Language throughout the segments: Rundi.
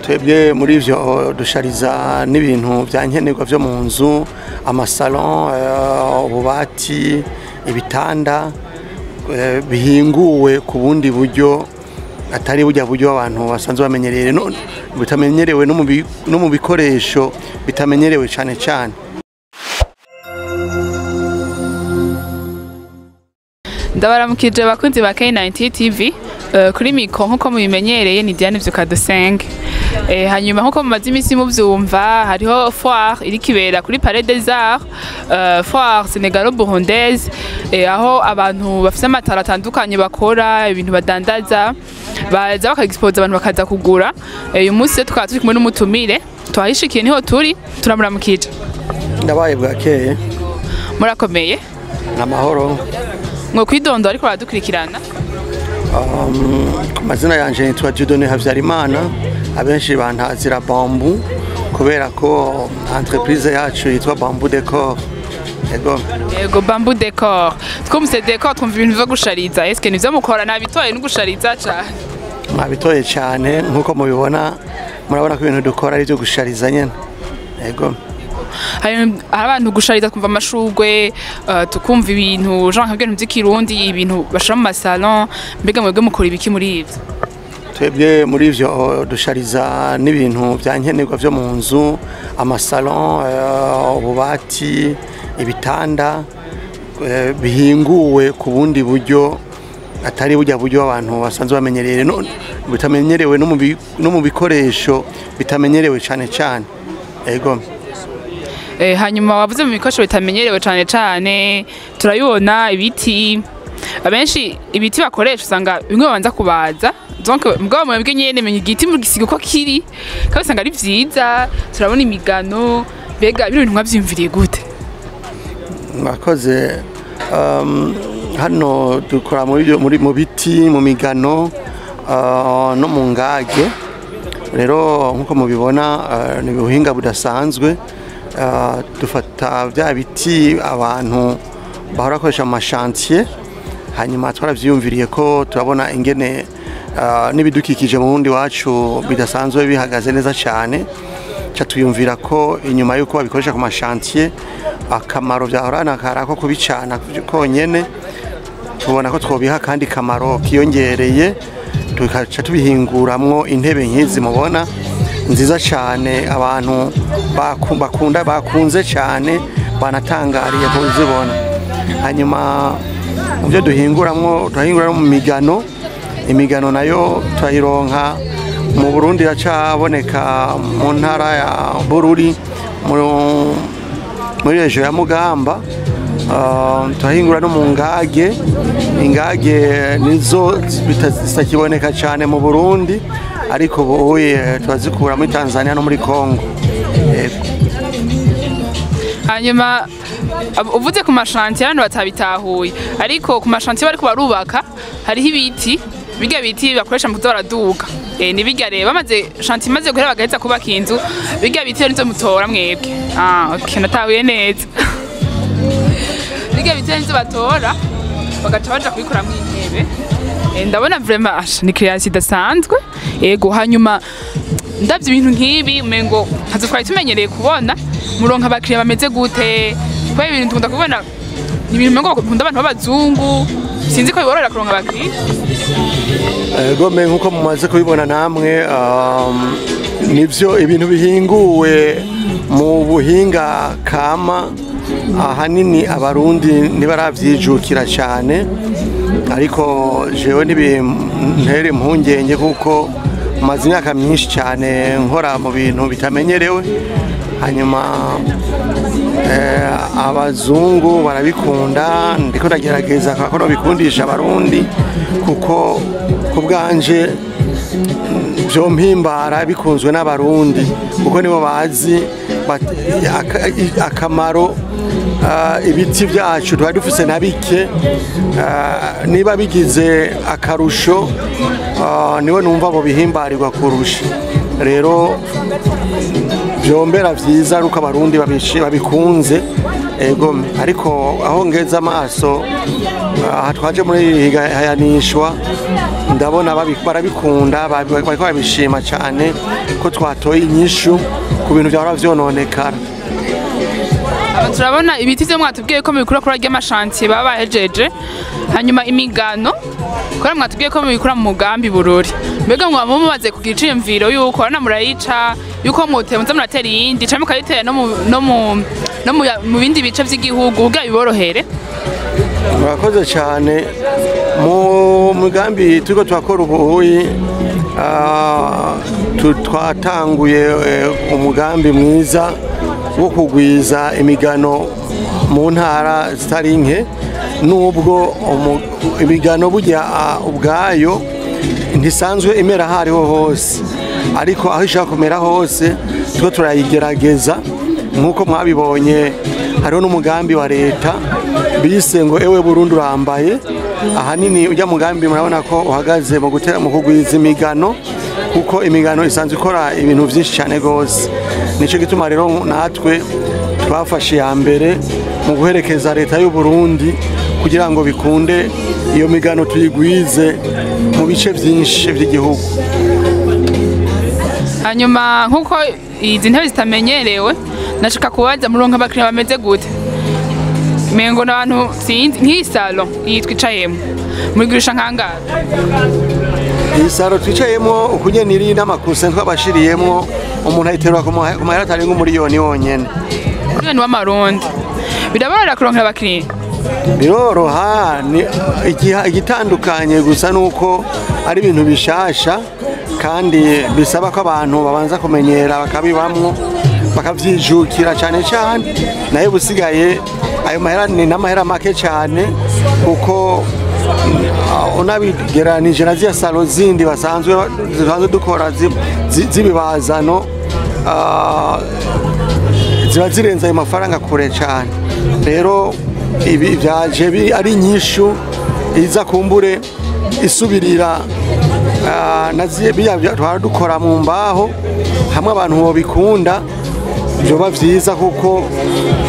twebwe muri ivyo dushariza n'ibintu byankenerwa vyo mu nzu, amasalon, ububati, ibitanda bihinguwe ku bundi buryo atari burya buryo abantu basanzwe bamenyereye bitamenyerewe no mu bikoresho bitamenyerewe cyane cyane. Ndabaramukije bakunzi ba K90 TV kuri mikro nkuko mubimenyereye ni Diane Vyukadusenge. Hanyuma nkuko mumaze imisi muvyumva hariho foire iri kibera kuri Palais des Arts, foire sénégalo-burundaise, aho abantu bafite amatara atandukanye bakora ibintu badandaza baza bakaexpose abantu bakaza kugura. Uyu munsi tukaba turi kumwe n'umutumire twahishikiye niho turi turamuramukije. Ndabaye bwakeye. Murakomeye? Namahoro. Ngo kwidondo ariko baradukurikirana. Amazina yanje nitwa Dieudonné Havyarimana, abenshi bantazira Bambou kubera ko entreprise yacu yitwa Bambou Decor. Yego Bambou Decor. Twumvise decor twumva ibintu byo gushariza. Eske nivyo mukora nabitoye no gushariza cyane? Nabitoye cyane nkuko mubibona, murabona ko ibintu dukora ari byo gushariza nyene. Yego. Hari abantu gushariza kumva amashugwe, tukumva ibintu genre nk'ibintu by'ikirundi, ibintu bashira mu masalon, mbega mwebwe mukora ibiki muri ivyo? Twebwe muri ivyo dushariza n'ibintu byankenerwa vyo mu nzu, amasalon, ububati, ibitanda bihinguwe ku bundi buryo atari burya buryo abantu basanzwe bamenyereye bitamenyerewe no mu bikoresho bitamenyerewe cyane cyane. Yego. Hanyuma wavuze mu bikoresho bitamenyerewe cyane cyane turayibona ibiti, abenshi ibiti bakoresha usanga bimwe babanza kubaza, donc mugabo mwebwe nyene menye igiti mu gisigo ko kiri kandi usanga ari vyiza, turabona imigano, mbega ibintu mwavyimviriye gute? Mwakoze. Hano dukora mu biti, mu migano no mu ngage. Rero nkuko mubibona ni ubuhinga budasanzwe. Dufata bya biti abantu bahora bakoresha mu mashantier, hanyuma twaravyiyumviriye ko turabona ingene n'ibidukikije mu wundi wacu bidasanzwe bihagaze neza cyane, ca tuyumvira ko inyuma yuko babikoresha ku mashantier akamaro byahorana karako kubicana konyene, tubona ko twobiha kandi kamaro kiyongereye, tukaca tubihinguramwo intebe nk'izi mubona nziza cyane abantu bakunze cyane banatangariye kuzibona. Hanyuma mu byo turahingura no mu migano, imigano nayo turayironka mu Burundi iracaboneka mu ntara ya Bururi muri region ya Mugamba. Turahingura no mu ngage, ingage nizo zitakiboneka cyane mu Burundi ariko boye turazikura muri Tanzania no muri Congo. Hanyuma uvuze ku mashantier hano batabitahuye, ariko ku mashantier bariko barubaka hariho ibiti, biga biti bakoresha mu kutora duka. Ni biga reba bamaze chantier maze guhera bagaheza kubaka inzu, biga biti nizo mutora mwebwe. Okay, natahuye neza. Biga biti nizo batora bagaca baja kubikora mu intebe. Ndabona vraiment ni création idasanzwe. Yego, hanyuma ndavye ibintu nk'ibi umengo ntazo twari tumenyereye kubona, muronka abakiriya bameze gute? Kwa ibintu tukunda kubona ni ibintu umengo bakunda abantu b'abazungu, sinzi ko biborora kuronka abakiriya. Yego, nkuko mumaze kubibona namwe, nivyo ibintu bihinguwe mu buhinga kama, ahanini abarundi ntibaravyijukira cyane, ariko jewe nibintere impungenge kuko maze imyaka myinshi cyane nkora mu bintu bitamenyerewe. Hanyuma abazungu barabikunda, ndiko ndagerageza ko bikundisha abarundi kuko kubwanje byo mpimbara bikunzwe n'abarundi kuko nibo bazi akamaro ibiti byacu tuba dufise na bike, niba bigize akarusho niwe numva bo bihimbarirwa kurusha. Rero byombera vyiza ruko abarundi babikunze. Ego, ariko aho ngeza amaso aha twaje muri hayanishwa ndabona barabikunda bariko babishima cyane ko twatoye inyishu ku bintu byahora vyononekara. Turabona ibiti byo mwatubwiye ko mubikura kuri ry'amashantiye baba bahejeje, hanyuma imigano kora mwatubwiye ko mubikura mu mugambi Bururi. Mbega mwaba mumaze kugira iciyumviro yuko na murayica yuko mutemza muratera iyindi cyangwa mukayitera no mu bindi bice by'igihugu kugira biborohere? Murakoze cyane. Mu mugambi turiko twakora ubuhuyi twatanguye umugambi mwiza wo kugwiza imigano mu ntara zitari nke, nubwo imigano burya ubwayo ntisanzwe imera aho ariho hose, ariko aho ishaka kumera hose two turayigerageza. Nk'uko mwabibonye hariho n'umugambi wa leta bise ngo ewe Burundi urambaye. Ahanini ujya mugambi murabona ko uhagaze mu kugwiza imigano, kuko imigano isanzwe ikora ibintu byinshi cyane gose. Nico gituma rero natwe twafashe ya mbere mu guherekeza leta y'u Burundi kugira ngo bikunde iyo migano tuyigwize mu bice byinshi by'igihugu. Hanyuma nkuko izi ntebe zitamenyerewe, nashaka kubaza muronka abakiriya bameze gute? Mengo n'abantu sinzi nk'iyi salon yitwicayemo murigurisha nkangara? Iyi salon twicayemo ukunye niri n'amakuse twabashiriyemo umuntu ayiterwa ku mahera atari nk'umuriyoni wonyene. Umuriyoni w'amarundi. Birabarara kuronkera abakiriya? Biroroha, igitandukanye gusa nuko ari ibintu bishasha kandi bisaba ko abantu babanza kumenyera bakabibamwo bakavyijukira cyane cyane. Nayo busigaye ayo mahera ni n'amahera make cyane, kuko unabigeranije na zya salo zindi basanzwe dukora z'ibibazano ziba zirenze ayo mafaranga kure cyane. Rero ibi byaje ari inyishu iza kumbure isubirira twara dukora mu mbaho, hamwe abantu bobikunda byoba vyiza kuko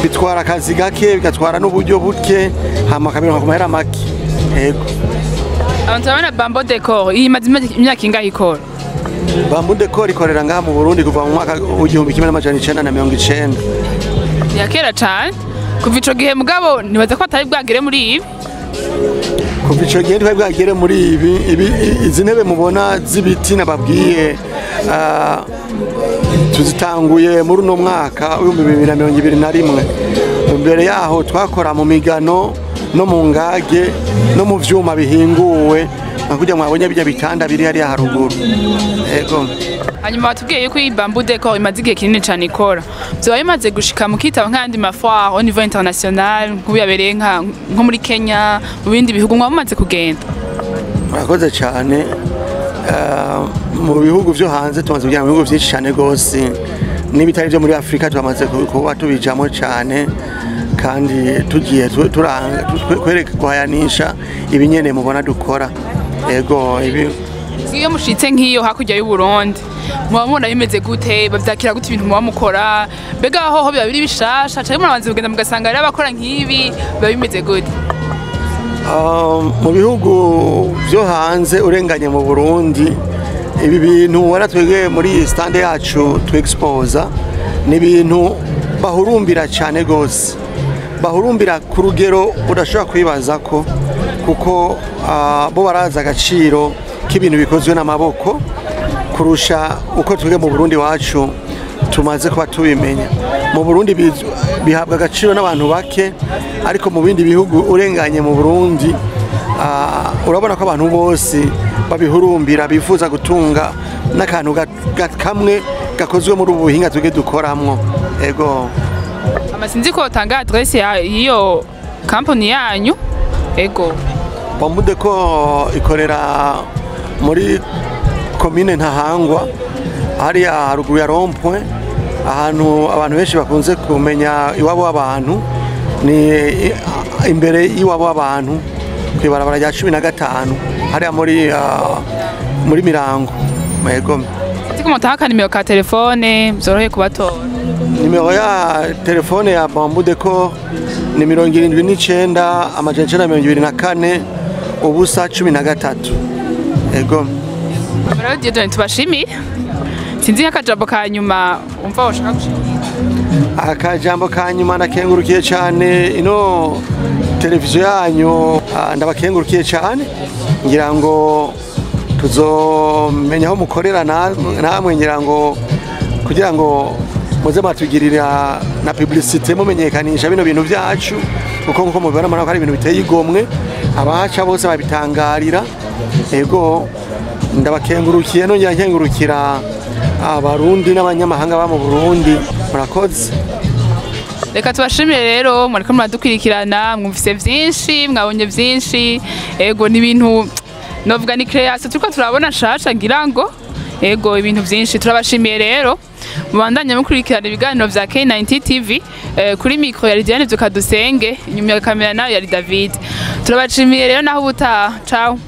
bitwara akazi gake bigatwara n'uburyo buke hama kabiri ku mahera make. Yego. Abantu babona Bamboo Decor imaze imyaka ingahe ikora? Bamboo Decor ikorera ngaha mu Burundi kuva mu mwaka w'igihumbi 1990. Ya kera cyane. Kuva ico gihe mugabo nibaza ko atari bwagere muri ibi. Kuva ico gihe twari bwagere muri ibi izi ntebe mubona z'ibiti nababwiye tuzitanguye muri uno mwaka w'2021. Imbere yaho twakora mu migano no mu ngage no mu vyuma bihinguwe nk'ujya mwabonye bijya bitanda biri hariya haruguru. Yego. Hanyuma batubwiye yuko iyi Bamboo Decor imaze igihe kinini cyane ikora. Byoba bimaze gushika mu kitaba nk'andi mafoire au niveau international nk'uyabereye nko muri Kenya mu bindi bihugu mwamaze kugenda? Murakoze cyane. Mu bihugu byo hanze tumaze kujya mu bihugu byinshi cyane gose, n'ibitari byo muri Afrika twamaze kuba tubijamo cyane, kandi tugiye kwerekwanisha ibinyene mubona dukora. Yego, ibi iyo mushitse nk'iyo hakurya y'u Burundi muba mubona bimeze gute? Bavyakira gute ibintu muba mukora? Mbega aho biba biri bishasha cyane murabanze kugenda mugasanga ari abakora nk'ibi biba bimeze gute? Mu bihugu byo hanze urenganye mu Burundi, ibi bintu waratwege muri stand yacu twexposa ni ibintu bahurumbira cyane gose, bahurumbira ku rugero udashobora kwibaza ko, kuko bo baraza agaciro k'ibintu bikozwe n'amaboko kurusha uko twege mu Burundi wacu tumaze kuba tubimenya. Mu Burundi bihabwa agaciro n'abantu bake, ariko mu bindi bihugu urenganye mu Burundi urabona ko abantu bose babihurumbira, bifuza gutunga n'akantu kamwe gakozwe muri ubu buhinga twege dukoramwo. Ego. Amasinzi ko tanga adresse y'iyo company yanyu? Ego. Bamboo Decor ikorera muri commune Ntahangwa hariya haruguru ya rond-point, ahantu abantu benshi bakunze kumenya iwabo w'abantu, ni imbere y'iwabo w'abantu kwibarabara rya 15 hariya muri Mirango. Yego. Tiko mutaka nimero ka telefone byorohe kubatora? Nimero ya telefone ya Bamboo Decor ni 79 amajana 924 ubusa 13. ego rero Dieudonné tubashimire sinzi nk'akajambo ka nyuma umva woshaka gushimira. akajambo ka nyuma ndakengurukiye cyane ino televiziyo yanyu, ndabakengurukiye cyane ngira ngo tuzomenya aho mukorera namwe ngira ngo kugira ngo muze matugirira na publicité mumenyekanisha bino bintu byacu kuko nkuko mubibona ko ari ibintu biteye igomwe abahaca bose babitangarira. Ego ndabakengurukiye nongera nkengurukira abarundi n'abanyamahanga ba mu Burundi murakoze. Reka tubashimire rero mwariko muradukurikirana mwumvise vyinshi mwabonye vyinshi. Ego ni ibintu novuga ni création turiko turabona nshasha ngira ngo ego ibintu vyinshi turabashimiye rero mubandanye mukurikirana ibiganiro vya K90 TV. Kuri micro ya Diane Vyukadusenge, inyuma ya kamera nayo yari David. Turabashimiye rero naho ubutaha. Ciao.